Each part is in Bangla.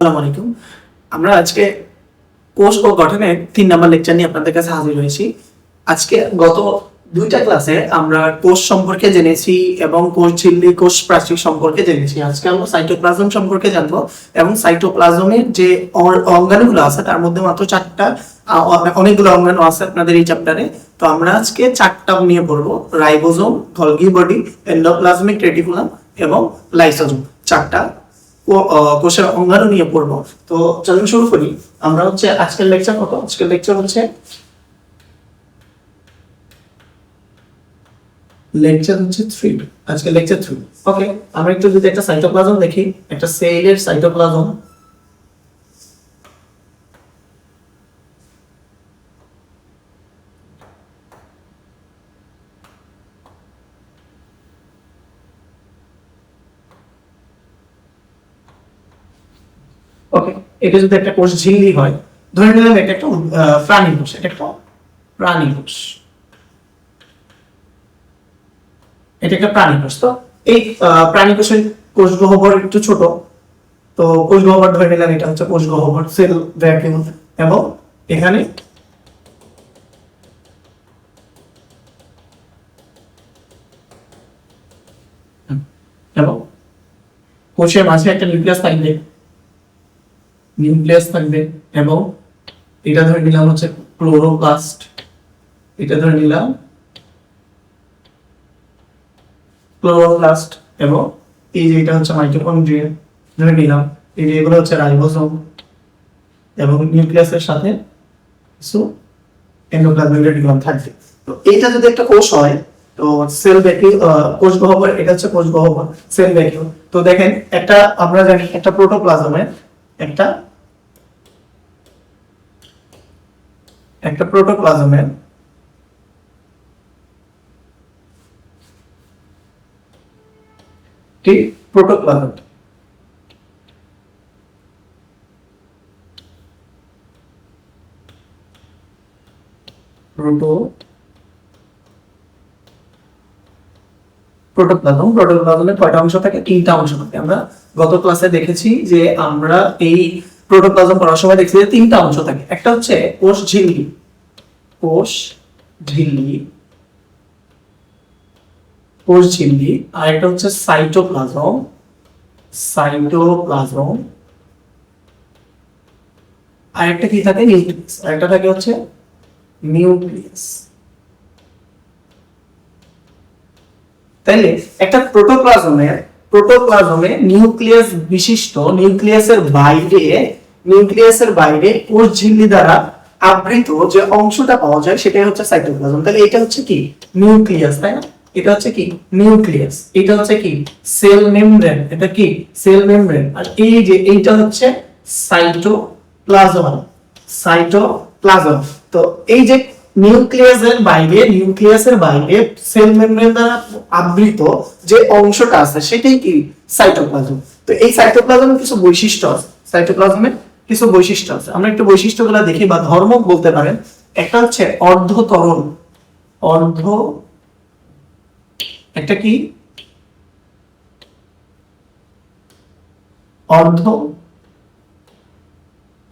আসসালামু আলাইকুম। আমরা আজকে কোষ ও গঠনের 3 নাম্বার লেকচার নিয়ে আপনাদের কাছে হাজির হয়েছি। আজকে গত দুইটা ক্লাসে আমরা কোষ সম্পর্কে জেনেছি এবং কোষ ঝিল্লি, কোষ প্রাচীর সম্পর্কে জেনেছি। আজকে আমরা সাইটোপ্লাজম সম্পর্কে জানবো এবং সাইটোপ্লাজমের যে অঙ্গাণুগুলো আছে তার মধ্যে মাত্র 4টা অনেকগুলো অঙ্গাণু আছে আপনাদের এই চ্যাপ্টারে। তো আমরা আজকে 4টা নিয়ে পড়বো: ribosome, Golgi body, endoplasmic reticulum এবং লাইসোজোম। 4টা কোষের অঙ্গাণু নিয়ে পড়বো। তো চলুন শুরু করি। আমরা আজকের লেকচার হচ্ছে লেকচার 3। আজকে লেকচার 3। ওকে, আমরা একটু যদি একটা সাইটোপ্লাজম দেখি, একটা সেলের সাইটোপ্লাজম। ওকে, এটা যদি একটা কোষ ঝিল্লি হয়, ধরে নিলাম এটা একটা প্রাণী কোষ, এটা একটা প্রাণী কোষ, এটা একটা প্রাণী কোষ। তো এই প্রাণী কোষের কোষ গহ্বর একটু ছোট, তো কোষ গহ্বর ধরে নিলাম এটা হচ্ছে কোষ গহ্বর, সেল ভ্যাকিউম। এবং এখানে এবং কোষের মাঝে একটা নিউক্লিয়াস থাকবে এবং এটা ধরে নিলাম হচ্ছে ক্লোরোপ্লাস্ট, এটা ধরে নিলাম ক্লোরোপ্লাস্ট। এবং এই যে এটা হচ্ছে মাইটোকন্ড্রিয়া ধরে নিলাম, এই যে এগুলো হচ্ছে রাইবোসোম এবং নিউক্লিয়াসের সাথে কিছু এন্ডোপ্লাজমিক রেটিকুলাম থাকবে। তো এটা যদি একটা কোষ হয়, তো সেল ভ্যাকিউম, কোষ গহ্বর, এটা হচ্ছে কোষ গহ্বর, সেল ভ্যাকিউম। তো দেখেন একটা, আমরা জানি একটা প্রোটোপ্লাজমে একটা প্রোটোপ্লাজমের ঠিক প্রোটোপ্লাজম প্রোটোপ্লাজমের কয়টা অংশ থাকে? 3টা অংশ থাকে। আমরা গত ক্লাসে দেখেছি যে আমরা এই প্রোটোপ্লাজম পড়ার সময় দেখছি যে 3টা অংশ থাকে। একটা হচ্ছে কোষ ঝিল্লি, আর একটা হচ্ছে সাইটোপ্লাজম, আর একটা কি থাকে? নিউক্লিয়াস। আর একটা থাকে হচ্ছে নিউক্লিয়াস। তাইলে একটা প্রোটোপ্লাজমে নিউক্লিয়াস বিশিষ্ট, নিউক্লিয়াসের বাইরে কোষ ঝিল্লি দ্বারা আবৃত যে অংশটা পাওয়া যায় সেটাই হচ্ছে সাইটোপ্লাজম। তাহলে এটা হচ্ছে কি? নিউক্লিয়াস, তাই না? এটা হচ্ছে কি? নিউক্লিয়াস। এটা হচ্ছে কি? Cell membrane. এটা কি? Cell membrane. আর এই যে এইটা হচ্ছে সাইটোপ্লাজম। তো এই যে নিউক্লিয়াসের বাইরে সেল মেমব্রেন দ্বারা আবৃত যে অংশটা আছে সেটাই কি? সাইটোপ্লাজম। তো এই সাইটোপ্লাজমের কিছু বৈশিষ্ট্য আছে। আমরা একটু বৈশিষ্ট্যগুলো দেখি, বা ধর্ম বলতে পারেন। একটা হচ্ছে একটা কি?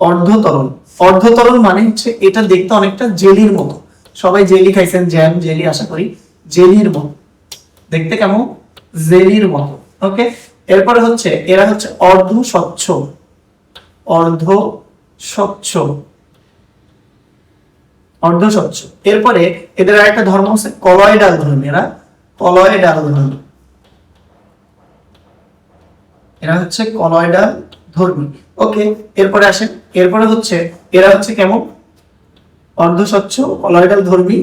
অর্ধতরল মানে হচ্ছে এটা দেখতে অনেকটা জেলির মতো। সবাই জেলি খাইছেন, জ্যাম জেলি, আশা করি জেলির মতো দেখতে। কেমন? জেলির মতো। ওকে, এরপরে হচ্ছে এরা হচ্ছে অর্ধ স্বচ্ছ। এরপরে এদের আরেকটা ধর্ম হচ্ছে কলয়েডাল ধর্মী। এরা হচ্ছে কলয়েডাল ধর্মী। ওকে, এরপরে হচ্ছে এরা হচ্ছে কেমন? অর্ধস্বচ্ছ, কলয়েডাল ধর্মী।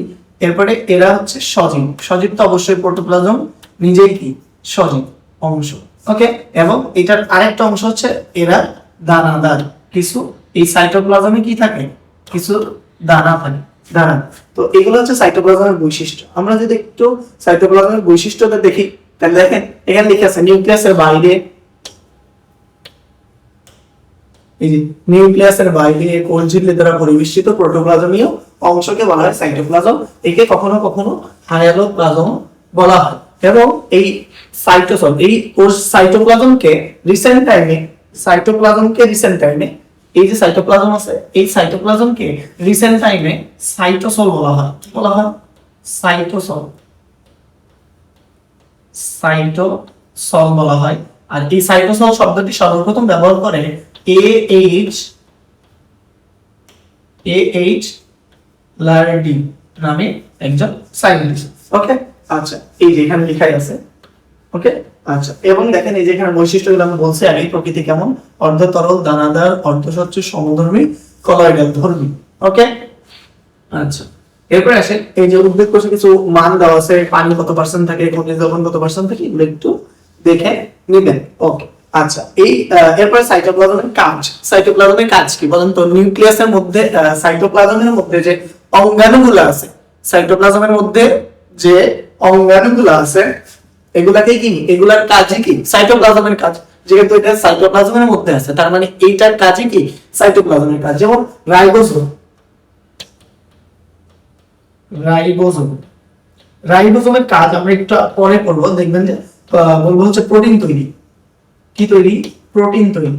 এরপরে এরা হচ্ছে সজীব তো অবশ্যই, প্রোটোপ্লাজম নিজেই কি? সজীব অংশ। ওকে, এবং এটার আরেকটা অংশ হচ্ছে এরা দানাদার। কিছু এই সাইটোপ্লাজমে কি থাকে? কিছু দানা থাকে, দানা। তো এগুলো হচ্ছে সাইটোপ্লাজমের বৈশিষ্ট্য। আমরা যদি একটু সাইটোপ্লাজমের বৈশিষ্ট্যটা দেখি, তাহলে দেখেন এখানে লেখা আছে নিউক্লিয়াসের বাইরে কোষ ঝিল্লি দ্বারা পরিবেষ্টিত প্রোটোপ্লাজমীয় অংশকে বলা হয় সাইটোপ্লাজম। একে কখনো কখনো হায়ালোপ্লাজম বলা হয়। এবং এই সাইটোপ্লাজমকে রিসেন্ট টাইমে সাইটোপ্লাজমকে রিসেন্ট টাইমে, এই যে সাইটোপ্লাজম আছে এই সাইটোপ্লাজমকে রিসেন্ট টাইমে সাইটোসল বলা হয়। কি বলা হয়? সাইটোসল, সাইটোসল বলা হয়। আর এই সাইটোসল শব্দটি সর্বপ্রথম ব্যবহার করে এইচ লার্ডি নামে একজন সায়েন্টিস্ট। ওকে, আচ্ছা এই যে এখানে লেখাই আছে। ওকে, আচ্ছা এবং দেখেন এই যে এখানে বৈশিষ্ট্যগুলো আমি বলছি আগে, প্রকৃতি কেমন, অর্ধ তরল, দানাদার, অর্ধস্বচ্ছ, সমধর্মী, কলয়েডাল ধর্মী। ওকে, আচ্ছা এরপরে আসেন এই যে উদ্ভিদ কোষে কিছু মান দেওয়া আছে, পানি কত পার্সেন্ট থাকে, খনিজ লবণ কত পার্সেন্ট থাকে, এগুলো একটু দেখে নেবেন। ওকে, আচ্ছা এই এরপরে সাইটোপ্লাজমের কাজ। সাইটোপ্লাজমের কাজ কি বলেন তো? নিউক্লিয়াসের মধ্যে সাইটোপ্লাজমের মধ্যে যে অঙ্গাণুগুলো আছে, সাইটোপ্লাজমের মধ্যে যে অঙ্গাণুগুলো আছে এগুলাকে কি, এগুলার কাজই কি? সাইটোপ্লাজমের কাজ। যেহেতু এটা সাইটোপ্লাজমের মধ্যে আছে তার মানে এইটার কাজই কি? সাইটোপ্লাজমের কাজ। যেমন রাইবোসোম, রাইবোসোমের কাজ আমরা একটু পরে পড়বো, দেখবেন যে বলবো হচ্ছে প্রোটিন তৈরি। কি তৈরি? প্রোটিন তৈরি,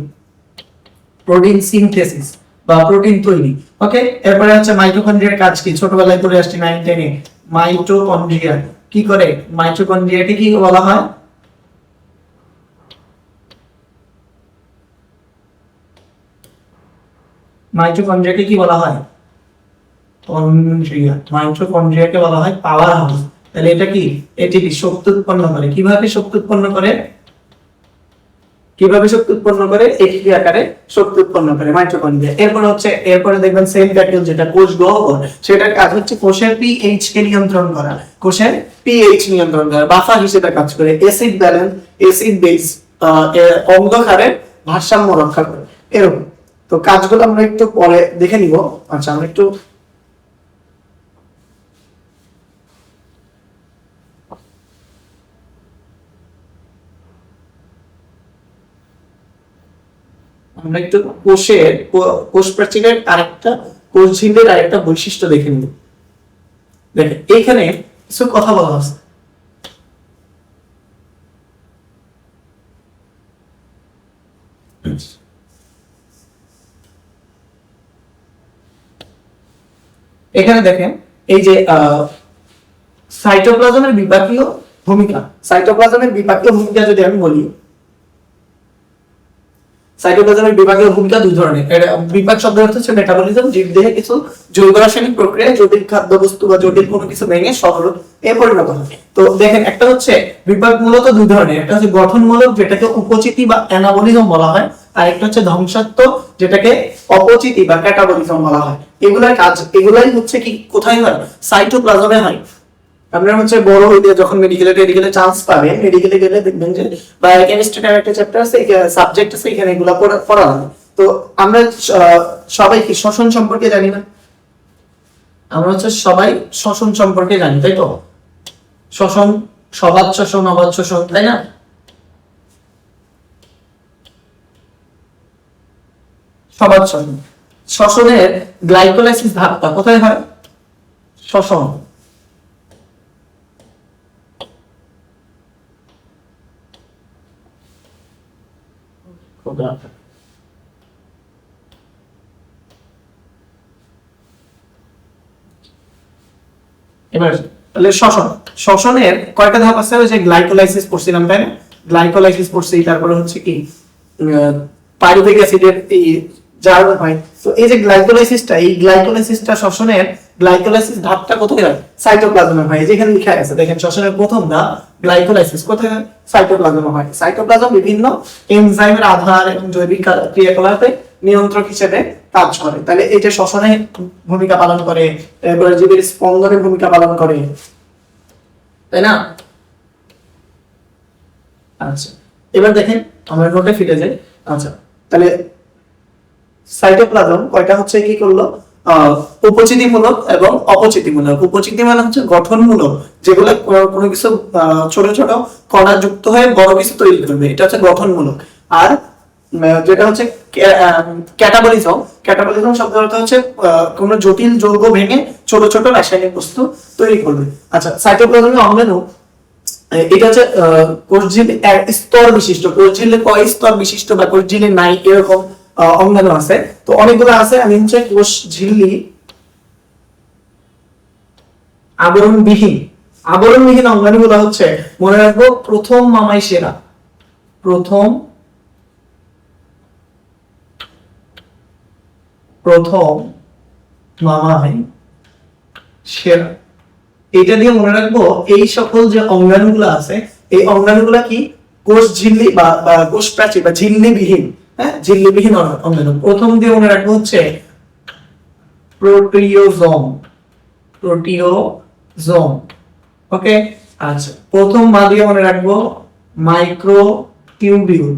প্রোটিন সিনথেসিস বা প্রোটিন তৈরি। ওকে, এরপরে হচ্ছে মাইটোকন্ড্রিয়ার কাজ কি? ছোটবেলায় পড়ে আসছি 9 10 এ। মাইটোকন্ড্রিয়া কি করে? মাইটোকন্ড্রিয়াকে কি বলা হয়? মাইটোকন্ড্রিয়াকে কি বলা হয়? কন্ড্রিয়া। মাইটোকন্ড্রিয়াকে বলা হয় পাওয়ার হাউস। তাহলে এটা কি? এটিপি শক্তি উৎপন্ন করে। কিভাবে শক্তি উৎপন্ন করে? কিভাবে শক্তি উৎপন্ন করে? এটিপি আকারে শক্তি উৎপন্ন করে মাইটোকন্ড্রিয়া। এরপরে দেখবেন সেল ভ্যাকুয়াল, যেটা কোষ গহ্বর, সেটার কাজ হচ্ছে কোষের পিএইচ কে নিয়ন্ত্রণ করা, কোষের পিএইচ নিয়ন্ত্রণ করা, বাফার হিসেবে কাজ করে। অ্যাসিড ব্যালেন্স, অ্যাসিড বেস, অম্লক্ষারের ভারসাম্য রক্ষা করে। এরকম তো কাজগুলো আমরা একটু পরে দেখে নিব। আচ্ছা আমরা একটু কোষ প্রাচীরের আরেকটা, কোষ ঝিল্লির আরেকটা বৈশিষ্ট্য দেখে নিব। দেখেন এইখানে কিছু কথা বলা আছে। এখানে দেখেন এই যে সাইটোপ্লাজমের বিপাকীয় ভূমিকা। সাইটোপ্লাজমের বিপাকীয় ভূমিকা যদি আমি বলি, সাইটোপ্লাজমের বিপাকীয় ভূমিকা দুই ধরনের। বিপাক শব্দের অর্থ হচ্ছে মেটাবলিজম, জীবদেহে কিছু জৈব রাসায়নিক প্রক্রিয়া, জটিল খাদ্যবস্তু বা জটিল কোনো কিছু ভেঙে সরল এ পরিণত হয়। তো দেখেন একটা হচ্ছে বিপাক মূলত দুই ধরনের, একটা হচ্ছে গঠনমূলক যেটাকে উপচিতি বা অ্যানাবলিজম বলা হয়, আর একটা হচ্ছে ধ্বংসাত্মক যেটাকে অপচিতি বা ক্যাটাবলিজম বলা হয়। এগুলাই কাজ, এগুলাই হচ্ছে কি কোথায় হয়? সাইটোপ্লাজমে হয়। আপনারা হচ্ছে বড় হইলে যখন মেডিকেলে চান্স পাবেন, মেডিকেলে গেলে দেখবেন যে বায়োকেমিস্ট্রি একটা চ্যাপ্টার আছে, সাবজেক্ট আছে, এখানে এগুলা পড়া হয়। তো আমরা সবাই কি শ্বসন সম্পর্কে জানি না? আমরা হচ্ছে সবাই শ্বসন সম্পর্কে জানি, তাই তো? শ্বসন, সবাত শ্বসন, অবাত শ্বসন, তাই না? সবাত শ্বসন, শ্বসনের গ্লাইকোলাইসিস ধাপটা কোথায় হয়? শ্বসন। এবার তাহলে শ্বসনের কয়টা ধাপ আছে? ওই যে গ্লাইকোলাইসিস পড়ছিলাম, তাই না? গ্লাইকোলাইসিস পড়ছি, তারপরে হচ্ছে কি পাইরুভিক অ্যাসিডের এই জারণ হয়। তো এই যে গ্লাইকোলাইসিসটা, এই গ্লাইকোলাইসিসটা শ্বসনের গ্লাইকোলাইসিস ধাপটা কোথায় হয়? সাইটোপ্লাজমে হয়। যেখানে লেখা আছে দেখেন শ্বসনের প্রথম ধাপ গ্লাইকোলাইসিস কোথায় হয়? সাইটোপ্লাজমে হয়। সাইটোপ্লাজম বিভিন্ন এনজাইমের আধার এবং জৈবিক ক্রিয়াকলাপে নিয়ন্ত্রক হিসেবে কাজ করে। তাহলে এটা শ্বসনে ভূমিকা পালন করে, এরপরে জীবের স্পন্দনে ভূমিকা পালন করে, তাই না? আচ্ছা এবার দেখেন আমরা নোটে ফিরে যাই। আচ্ছা তাহলে সাইটোপ্লাজম কয়টা হচ্ছে কি করলো? উপচিতিমূলক এবং অপচিতিমূলক। উপচিতি মানে হচ্ছে গঠনমূলক, যেগুলো কোনো কিছু ছোট ছোট কণা যুক্ত হয়ে বড় কিছু তৈরি করবে, এটা হচ্ছে গঠনমূলক। আর যেটা হচ্ছে ক্যাটাবলিজম, ক্যাটাবলিজম শব্দের অর্থ হচ্ছে কোনো জটিল যৌগ ভেঙে ছোট ছোট রাসায়নিক বস্তু তৈরি করবে। আচ্ছা সাইটোপ্লাজমের অঙ্গাণু এটা হচ্ছে কোষঝিল্লি স্তর বিশিষ্ট, কোষঝিল্লি কয় স্তর বিশিষ্ট বা কোষঝিল্লি নাই এরকম অঙ্গাণু আছে। তো অনেকগুলো আছে, আমি হচ্ছে কোষঝিল্লি আবরণবিহীন অঙ্গাণুগুলো হচ্ছে মনে রাখবো প্রথম মামাই সেরা, প্রথম মামাই সেরা। এটা দিয়ে মনে রাখবো এই সকল যে অঙ্গাণুগুলো আছে এই অঙ্গাণুগুলো কি কোষঝিল্লি বা কোষ প্রাচীর বা ঝিল্লিবিহীন, হ্যাঁ ঝিল্লিবিহীন অঙ্গাণু। প্রথম দিয়ে মনে রাখবো হচ্ছে প্রোটিওজোম, ওকে। আচ্ছা, প্রথম মা দিয়ে মনে রাখবো মাইক্রোটিউবিউল,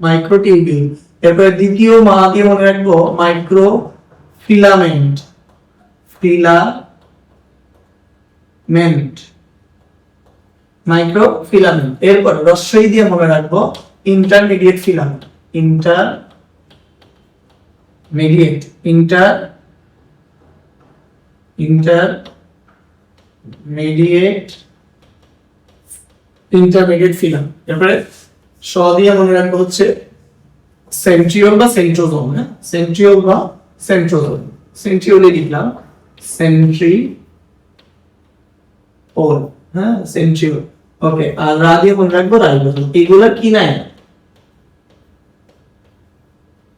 মাইক্রোটিউবিউল। এরপরে দ্বিতীয় মা দিয়ে মনে রাখবো মাইক্রোফিলামেন্ট, এরপর রস্বই দিয়ে মনে রাখবো ইন্টারমিডিয়েট ফিলামেন্ট, ইন্টারমিডিয়েট ফিলামেন্ট। এরপরে স দিয়ে মনে রাখবো হচ্ছে সেন্ট্রিওল বা সেন্ট্রোজোম, হ্যাঁ সেন্ট্রিওলে লিখলাম সেন্ট্রিওল, ওকে। আর রা দিয়ে মনে রাখবো রাইবোজোম। এগুলা কি নাই?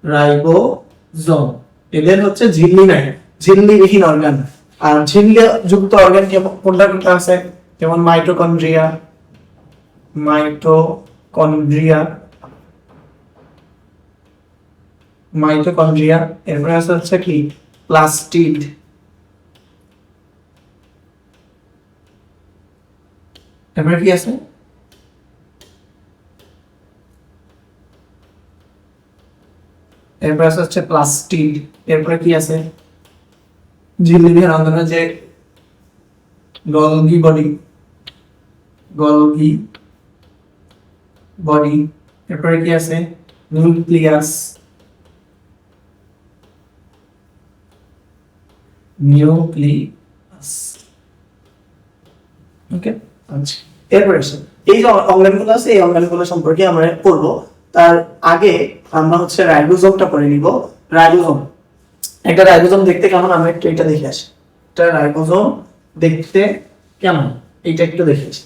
রাইবোজোম। এদের হচ্ছে ঝিল্লি নাই, ঝিল্লিবিহীন অর্গান। আর ঝিল্লি যুক্ত অর্গান কোনটা কোনটা আছে? যেমন মাইটোকন্ড্রিয়া, এরপরে আছে হচ্ছে কি প্লাস্টিড, এরপরে কি আছে? এরপরে আছে হচ্ছে প্লাস্টিড। এরপরে কি আছে? ঝিল্লিবিহীন অঙ্গাণু যে গলগি বডি। এরপরে কি আছে? নিউক্লিয়াস, ওকে। আচ্ছা, এরপরে এই যে অঙ্গাণুগুলো আছে এই অঙ্গাণুগুলো সম্পর্কে আমরা পড়বো। তার আগে আমরা হচ্ছে রাইবোজোমটা পড়ে নিব। একটা রাইবোজোম দেখতে কেমন আমরা একটু এটা দেখে আসি। একটা রাইবোজোম দেখতে কেমন এইটা একটু দেখে আসি।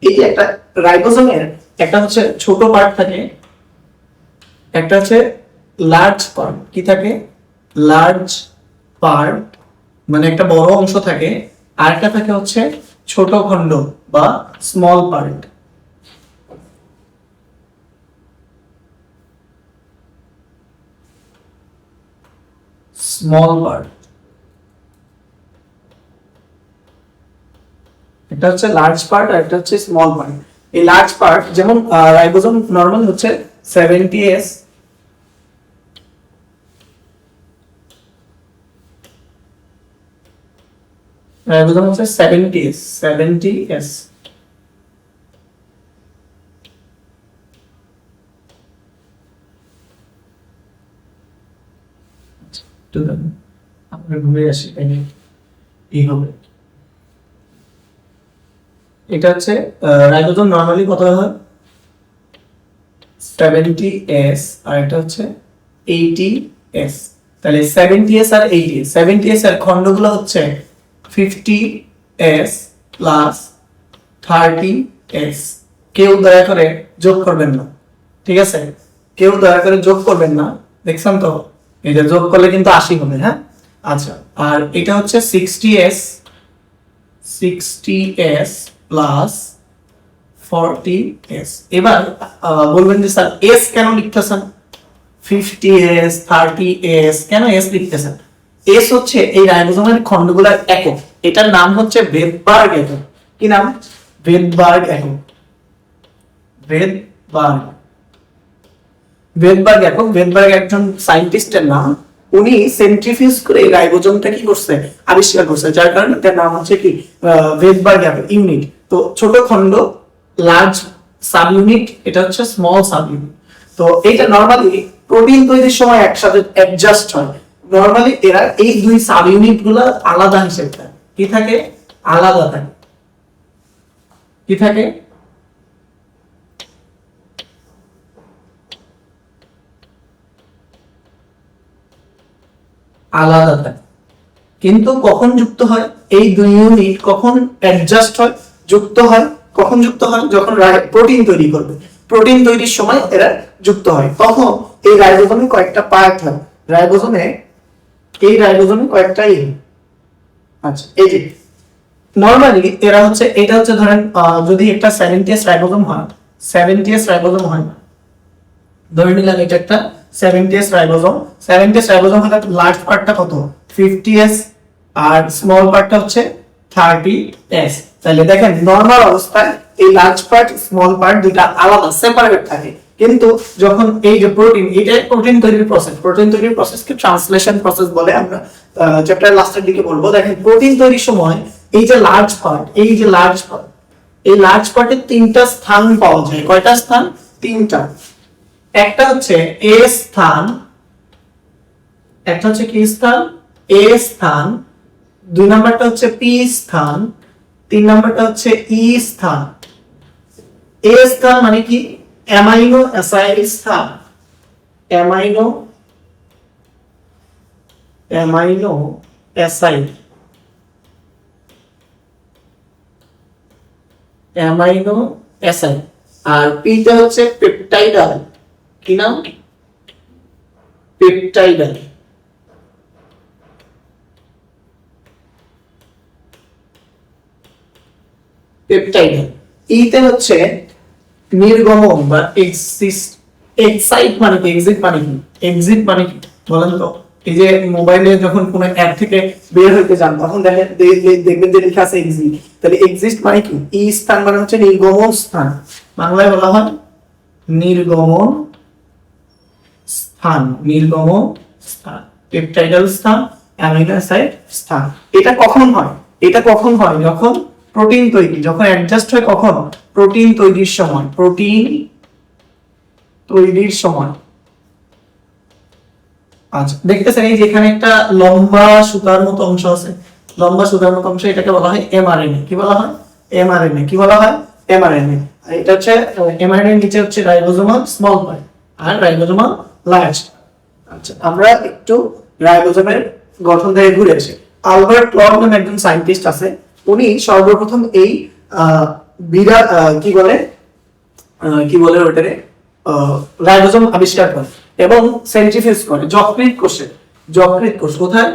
এই যে একটা রাইবোজোমের একটা হচ্ছে ছোট পার্ট থাকে, একটা হচ্ছে লার্জ পার্ট। কি থাকে? লার্জ পার্ট মানে একটা বড় অংশ থাকে, আর একটা থাকে হচ্ছে ছোট খণ্ড বা স্মল পার্ট। এটা হচ্ছে লার্জ পার্ট আর একটা হচ্ছে স্মল পার্ট। এই লার্জ পার্ট যেমন রাইবোজোম নরমাল হচ্ছে 70S, রাইবোজোম হচ্ছে 70S। আমরা ঘুরে আসি, এই হবে। এটা হচ্ছে রাইবোজোম নরমালি কত হয়? 70S আর এটা হচ্ছে 80S। তাহলে 70S আর 80S, 70S এর খণ্ডগুলো হচ্ছে 50S প্লাস 30S। কেউ দয়া করে যোগ করবেন না, ঠিক আছে? কেউ দয়া করে যোগ করবেন না, দেখছেন তো? এই যে যোগ করলে কিন্তু 80 হবে, হ্যাঁ। আচ্ছা, আর এটা হচ্ছে 60S প্লাস 40S। এবার বলবেন যে স্যার S কেন লিখতেছেন? 50S 30S কেন S লিখতেছেন? S হচ্ছে এই রাইবোজোমের খণ্ডগুলোর একক, এটার নাম হচ্ছে ভেদবার্গ একক। কি নাম? ভেদবার্গ একক। ভেদবার্গ একক। ভেদবার্গ একজন সায়েন্টিস্টের নাম। উনি সেন্ট্রিফিউজ করে রাইবোজোমটা কি করছে? আবিষ্কার করছে, যার কারণে তার নাম হচ্ছে কি ভেদবার্গ একক ইউনিট। তো ছোট খণ্ড লার্জ সাব ইউনিট, এটা হচ্ছে স্মল সাব ইউনিট। তো এইটা নরমালি প্রোটিন তৈরির সময় একসাথে অ্যাডজাস্ট হয়। নরমালি এরা এই দুই সাব ইউনিট গুলো আলাদা হিসেবে থাকে, কি থাকে, আলাদা থাকে, কি থাকে, আলাদা থাকে। কিন্তু কখন যুক্ত হয় এই দুই ইউনিট, কখন অ্যাডজাস্ট হয়, যুক্ত হয়, কখন যুক্ত হয়, যখন প্রোটিন তৈরি করবে, প্রোটিন তৈরির সময় এরা যুক্ত হয়। তখন এই রাইবোজোমে কয়েকটা পার্ট হয়, রাইবোজোমে এই রাইবোজোমে কয়েকটা আচ্ছা এই যে নরমালি এরা হচ্ছে, এটা হচ্ছে ধরেন যদি একটা 70s রাইবোজোম হয়, 70s রাইবোজোম হয়, ধরে নিলাম এটা একটা 70s রাইবোজোম, 70s রাইবোজোম হলে লার্জ পার্টটা কত 50s আর স্মল পার্টটা হচ্ছে 30s। তাহলে দেখেন নরমাল অবস্থায় এই লার্জ পার্ট স্মল পার্ট দুটো আলাদা সেপারেট থাকে, কিন্তু যখন এই যে প্রোটিন, এটা প্রোটিন তৈরির প্রসেস, প্রোটিন তৈরির প্রসেসকে ট্রান্সলেশন প্রসেস বলে, আমরা চ্যাপ্টার লাস্টের দিকে বলবো। দেখেন প্রোটিন তৈরির সময় এই যে লার্জ পার্ট, এই যে লার্জ পার্ট, এই লার্জ পার্টের তিনটা স্থান পাওয়া যায়। কয়টা স্থান? তিনটা। একটা হচ্ছে এ স্থান, একটা হচ্ছে কি স্থান, এ স্থান, দুই নাম্বারটা হচ্ছে পি স্থান, তিন নাম্বারটা হচ্ছে ই স্থান। এ স্থান মানে কি? অ্যামাইনো অ্যাসাইড স্থান, অ্যামাইনো অ্যাসাইড, অ্যামাইনো অ্যাসাইড। আর পিটা হচ্ছে পেপটাইডাল, কি নাম? পেপটাইডাল। পেপটাইডাল। ইতে হচ্ছে নির্গমন বা এক্সাইট মানে কি, এক্সিট মানে কি, এক্সিট মানে কি বলেন তো? এই যে মোবাইলে যখন কোনো অ্যাপ থেকে বের হইতে যান তখন দেখবেন যে লেখা আছে এক্সিট, তাহলে এক্সিট মানে কি? ই স্থান মানে হচ্ছে নির্গমন স্থান, বাংলায় বলা হয় নির্গমন স্থান, নির্গমন স্থান, পেপটাইডাল স্থান, অ্যামিনো অ্যাসিড স্থান। এটা কখন হয়? এটা কখন হয়? যখন প্রোটিন তৈরি, যখন অ্যাডজাস্ট হয়, কখন? প্রোটিন তৈরির সময়, প্রোটিন তৈরির সময়। আচ্ছা দেখতেছেন এই যে এখানে একটা লম্বা সুতার মতো অংশ আছে, লম্বা সুতার মতো অংশ, এটাকে বলা হয় এমআরএনএ। কি বলা হয়? এমআরএনএ। কি বলা হয়? এমআরএনএ। এটা হচ্ছে এমআরএনএ, নিচে হচ্ছে রাইবোজোমাল স্মল পার্ট আর রাইবোজোমাল লার্জ। আচ্ছা আমরা একটু রাইবোজোমের গঠন থেকে ঘুরে আসি। আলবার্ট ক্লড নামে একজন সায়েন্টিস্ট আছে, উনি সর্বপ্রথম এই কি বলে ওটারে রাইবোজোম আবিষ্কার করে এবং সেন্ট্রিফিউজ করে যকৃৎ কোষে। যকৃৎ কোষ কোথায়?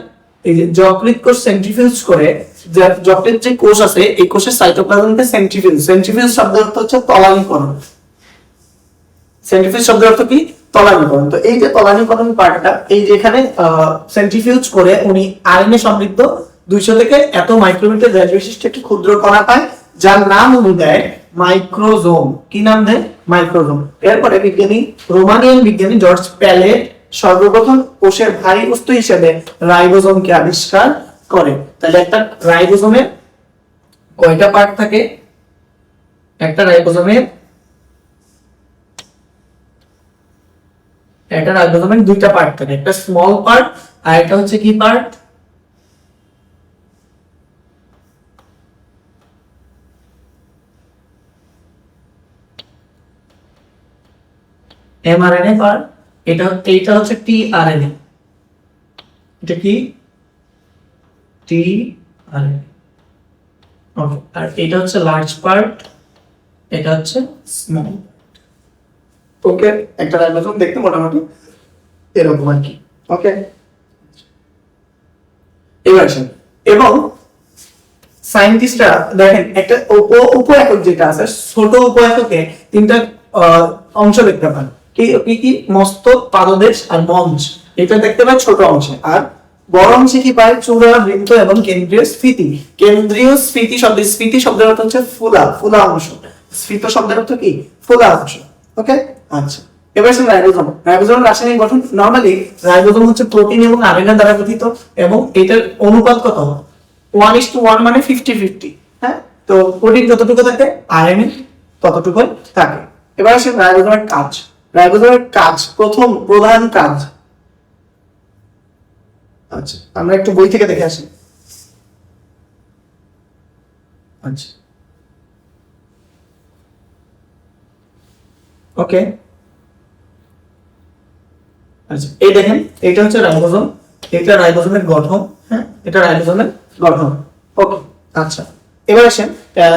এই যে যকৃৎ কোষ সেন্ট্রিফিউজ করে, যকৃৎ যে কোষ আছে এই কোষের সাইটোপ্লাজমকে সেন্ট্রিফিউজ, সেন্ট্রিফিউজ শব্দের অর্থ হচ্ছে তলানীকরণ। সেন্ট্রিফিউজ শব্দের অর্থ কি? তলানীকরণ। তো এই যে তলানীকরণ পার্টটা, এই যে এখানে সেন্ট্রিফিউজ করে উনি আরএনএ সমৃদ্ধ 200 থেকে এত মাইক্রোমিটার ব্যাস বিশিষ্ট একটি ক্ষুদ্র কণা পায়, যার নাম উনি দেয় মাইক্রোজোম। কি নাম দেয়? মাইক্রোজোম। এরপরে রোমানিয়ান বিজ্ঞানী জর্জ প্যালেট সর্বপ্রথম কোষের ভারী বস্তু হিসেবে রাইবোজোমকে আবিষ্কার করে। তাহলে একটা রাইবোজোমে কয়টা পার্ট থাকে? একটা রাইবোজোমের দুইটা পার্ট থাকে, একটা স্মল পার্ট আর একটা হচ্ছে কি পার্ট? MRNA part. এইটা হচ্ছে টিআরএনএ। এটা কি? টিআরএনএ। ওকে। আর এটা হচ্ছে লার্জ পার্ট, এটা হচ্ছে স্মল। ওকে, একটা রাইবোজোম দেখতে মোটামুটি এরকম আর কি। ওকে, এবার আসেন, এবং সায়েন্টিস্টরা দেখেন একটা উপ একক যেটা আছে, ছোট উপ এককে তিনটা অংশ দেখতে পান। কি কি? মস্তক, পাদদেশ আর মঞ্চ। এটা দেখতে পাই ছোট অংশে। আর বড় অংশে কি পাই? চূড়া, বৃন্ত এবং কেন্দ্রীয় স্ফীতি। কেন্দ্রীয় স্ফীতি শব্দের অর্থ হচ্ছে ফুলা অংশ। স্ফীত শব্দের অর্থ কি? ফুলা অংশ। ওকে, আচ্ছা এবার আসেন রাইবোজোম। রাইবোজোমের রাসায়নিক গঠন। নরমালি রাইবোজোম হচ্ছে প্রোটিন এবং আরএনএ দ্বারা গঠিত, এবং এটার অনুপাত কত? 1:1 মানে 50-50। হ্যাঁ, তো প্রোটিন যতটুকু থাকে, আরএনএ ততটুকুই থাকে। এবার আসে রাইবোজোমের কাজ। রাইবোজোমের কাজ, প্রথম প্রধান কাজ, আচ্ছা আমরা একটু বই থেকে দেখে আসি। আচ্ছা ওকে, আচ্ছা এই দেখেন এটা হচ্ছে রাইবোজোম, এটা রাইবোজোমের গঠন, হ্যাঁ এটা রাইবোজোমের গঠন। ওকে আচ্ছা, এবার আসেন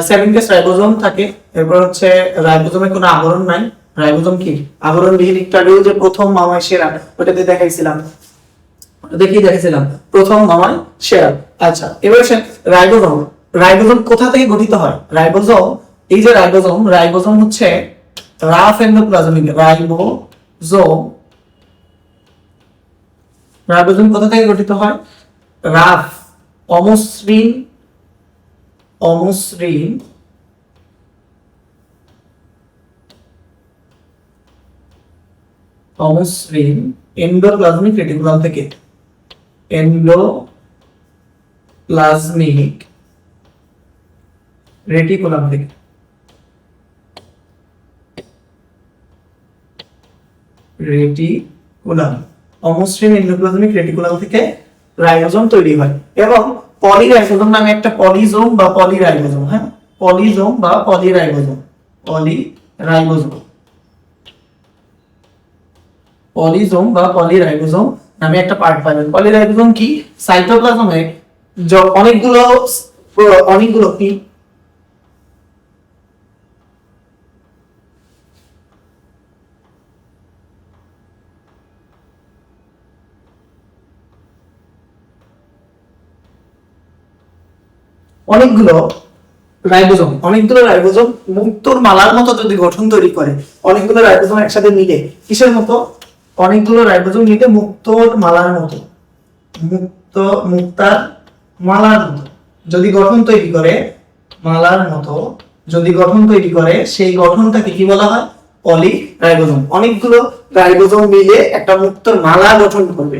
7 কেস রাইবোজোম থাকে। এরপর হচ্ছে রাইবোজোমে কোনো আবরণ নাই। রাইবোজোম কি আবরণবিহীন, একটু আগেও যে প্রথম মামায় সেরা ওটাতে দেখাইছিলাম, ওটাতে কি দেখাইছিলাম, প্রথম মামায় সেরা। আচ্ছা এবার আসেন রাইবোজোম। রাইবোজোম কোথা থেকে গঠিত হয়? রাইবোজোম, এই যে রাইবোজোম, রাইবোজোম হচ্ছে রাফ এন্ডোপ্লাজমিক। রাইবোজোম, রাইবোজোম কোথা থেকে গঠিত হয়? রাফ অমসৃণ, অমসৃণ অমসৃণ এন্ডোপ্লাজমিক রেটিকুলাম থেকে। এন্ডোপ্লাজমিক রেটিকুলাম থেকে। রেটিকুলাম, অমসৃণ এন্ডোপ্লাজমিক রেটিকুলাম থেকে রাইবোজোম তৈরি হয়। এবং পলিরাইবোজোম নামে একটা পলিজোম বা পলিরাইবোজোম, হ্যাঁ পলিজোম বা পলিরাইবোজোম, পলিরাইবোজোম, পলিজোম বা পলিরাইবোজোম নামে একটা পার্ট পাবেন। পলিরাইবোজোম কি? সাইটোপ্লাজমে অনেকগুলো অনেকগুলো কি অনেকগুলো রাইবোজোম, অনেকগুলো রাইবোজোম মুক্তোর মালার মতো যদি গঠন তৈরি করে, অনেকগুলো রাইবোজোম একসাথে মিলে কিসের মতো? অনেকগুলো রাইবোজোম মিলে মুক্তোর মালার মতো, মুক্তার মালার মতো যদি গঠন তৈরি করে, মালার মতো যদি গঠন তৈরি করে, সেই গঠনটাকে কি বলা হয়? পলিরাইবোজোম। অনেকগুলো রাইবোজোম মিলে একটা মুক্তোর মালা গঠন করবে,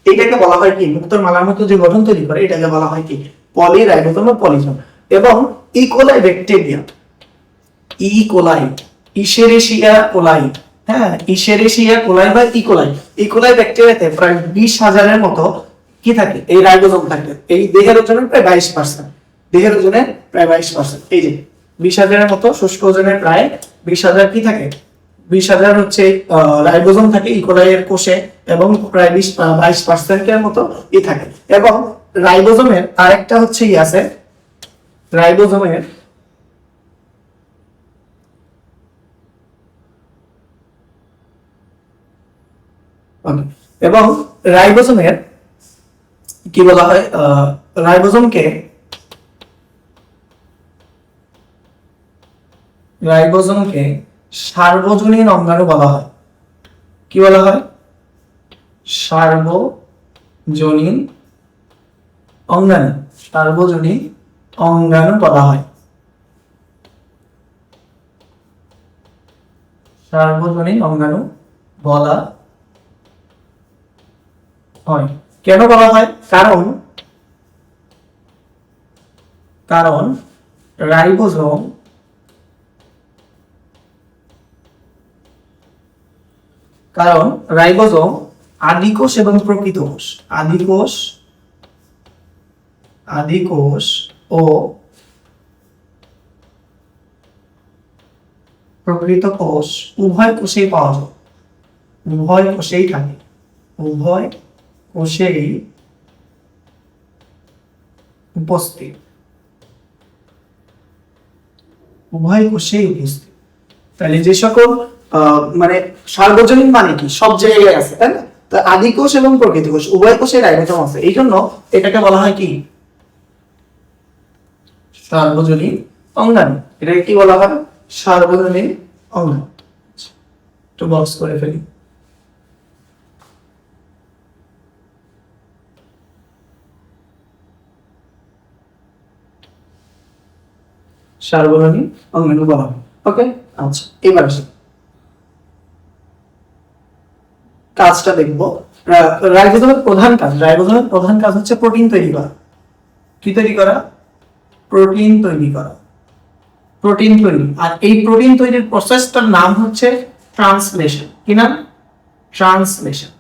এটাকে বলা হয় কি? মুক্তোর মালার মতো যে গঠন তৈরি করে এটাকে বলা হয় কি? পলিরাইবোজোম বা পলিজোম। এবং ইকোলাই ব্যাকটেরিয়া, ইকোলাই, ইশেরেশিয়া কোলাই, হ্যাঁ ইশেরেশিয়া কোলাই বা ইকোলাই, ইকোলাই ব্যাকটেরিয়াতে প্রায় 20,000-এর মতো কি থাকে? এই রাইবোজোম থাকে। এই দেহের ওজনের প্রায় 22%, দেহের ওজনের প্রায় 22%, এই যে 20,000-এর মতো শুষ্ক ওজনের প্রায় 20,000 কি থাকে? 20,000 হচ্ছে রাইবোজোম থাকে ইকোলাই এর কোষে, এবং প্রায় 22%-এর মতো ই থাকে। এবং রাইবোজোমের আরেকটা হচ্ছে ই আছে, রাইবোজোমের এবং রাইবোজোমের কি বলা হয়? রাইবোজোমকে রাইবোজোমকে সার্বজনীন অঙ্গাণু বলা হয়। কি বলা হয়? সার্বজনীন অঙ্গাণু, সার্বজনীন অঙ্গাণু বলা হয়। সার্বজনীন অঙ্গাণু বলা হয়। কেন বলা হয়? কারণ কারণ রাইবোজোম কারণ রাইবোজোম আদিকোষ এবং প্রকৃত কোষ, আদিকোষ ও প্রকৃত কোষ উভয় কোষেই পাওয়া যায়, উভয় কোষেই থাকে, উভয় কোষেই উপস্থিত, উভয় কোষেই উপস্থিত। তাহলে যে সকল মানে সার্বজনীন মানে কি? সব জায়গায় আছে, তাই না? তো আদিকোষ এবং প্রকৃত কোষ উভয় কোষে রাইবোজোম আছে, এই জন্য এটাকে বলা হয় কি? সার্বজনীন অঙ্গাণু। এটাকে কি বলা হয়? সার্বজনীন অঙ্গাণু। একটু বক্স করে ফেলি। সার্বজনীন অঙ্গাণু বলা হয়। ওকে আচ্ছা, এবার আসি কাজটা দেখবো। রাইবোজোমের প্রধান কাজ, রাইবোজোমের প্রধান কাজ হচ্ছে প্রোটিন তৈরি করা। কি তৈরি করা? প্রোটিন তৈরি করা। প্রোটিন তৈরি। আর এই প্রোটিন তৈরির প্রসেসটার নাম হচ্ছে ট্রান্সলেশন। কি নাম? ট্রান্সলেশন।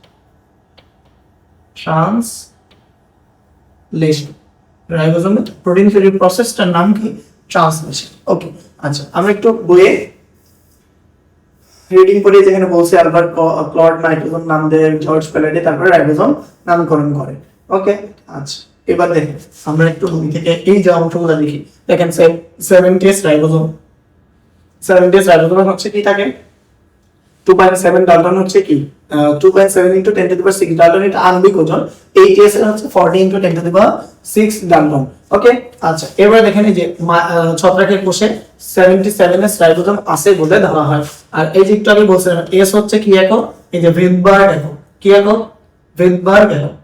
ট্রান্সলেশন। রাইবোজোমে প্রোটিন তৈরির প্রসেসটার নাম কি? ট্রান্সলেশন। ওকে, আচ্ছা আমরা একটু বইয়ে রিডিং করে যেখানে বলছে অ্যালবার্ট ক্লড নাইট্রোজেন নাম দেয় জর্জ প্যালেডে, তারপরে রাইবোজোম নামকরণ করে। ওকে, আচ্ছা এবার দেখেন আমরা একটু বই থেকে এই যে অংশগুলো দেখি। দেখেন 70s রাইবোজোম, 70s রাইবোজোম হচ্ছে কি থাকে 2.7 ডাল্টন হচ্ছে কি 2.7 into 10 to the power 6 Dalton, এটা আণবিক ওজন। 8s এর হচ্ছে 40 into 10 to the power 6 Dalton. Okay, আচ্ছা এবার দেখেন এই যে ছত্রাকের কোষে 77s রাইবোজোম আছে বলে ধরা হয়। আর এই যে একটু আগে বলছিলাম এস হচ্ছে কি একক? এই যে ভিটবার্গ একক। কি একক? ভিটবার্গ একক।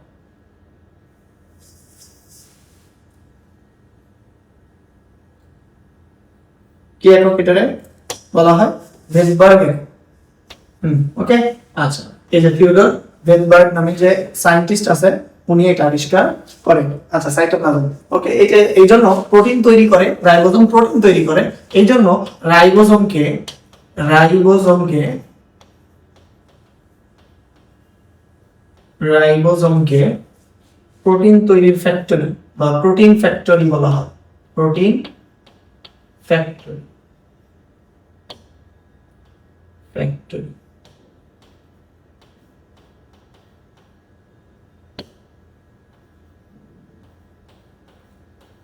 কি একক এটারে বলা হয়? ভিটবার্গ একক। ওকে, আচ্ছা এই যে থিওডর ভেনবার্গ নামে যে সায়েন্টিস্ট আছে উনি এটা আবিষ্কার করেন। আচ্ছা সাইটোপ্লাজম। ওকে, এটা এই জন্য প্রোটিন তৈরি করে, রাইবোজোম প্রোটিন তৈরি করে। এই জন্য রাইবোজোমকে প্রোটিন তৈরির ফ্যাক্টরি বা প্রোটিন ফ্যাক্টরি বলা হয়। Protein factory.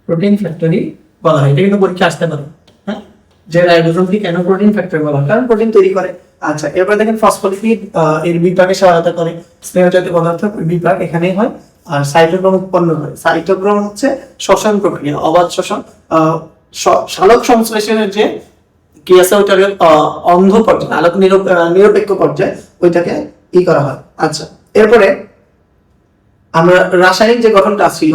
প্রোটিন ফ্যাক্টরি বলা হয়। এটা কিন্তু পরীক্ষা আসতে পারে, হ্যাঁ, যে রাইবোজোমকে কেন প্রোটিন ফ্যাক্টরি বলা হয়? কারণ প্রোটিন তৈরি করে। আচ্ছা এবার দেখেন ফসফোলিপিড এর বিপাকে সহায়তা করে, স্নেহ জাতীয় পদার্থ বিপাক এখানেই হয়। আর সাইটোক্রোম উৎপন্ন করে। সাইটোক্রোম হচ্ছে শ্বসন প্রক্রিয়া, অবাধ শ্বসন। সালোক সংশ্লেষণের যে কি আছে ওইটাকে অন্ধ পর্যায়ে, আলোক নিরপেক্ষ পর্যায়ে ওইটাকে ই করা হয়। আচ্ছা এরপরে আমরা রাসায়নিক যে গঠনটা ছিল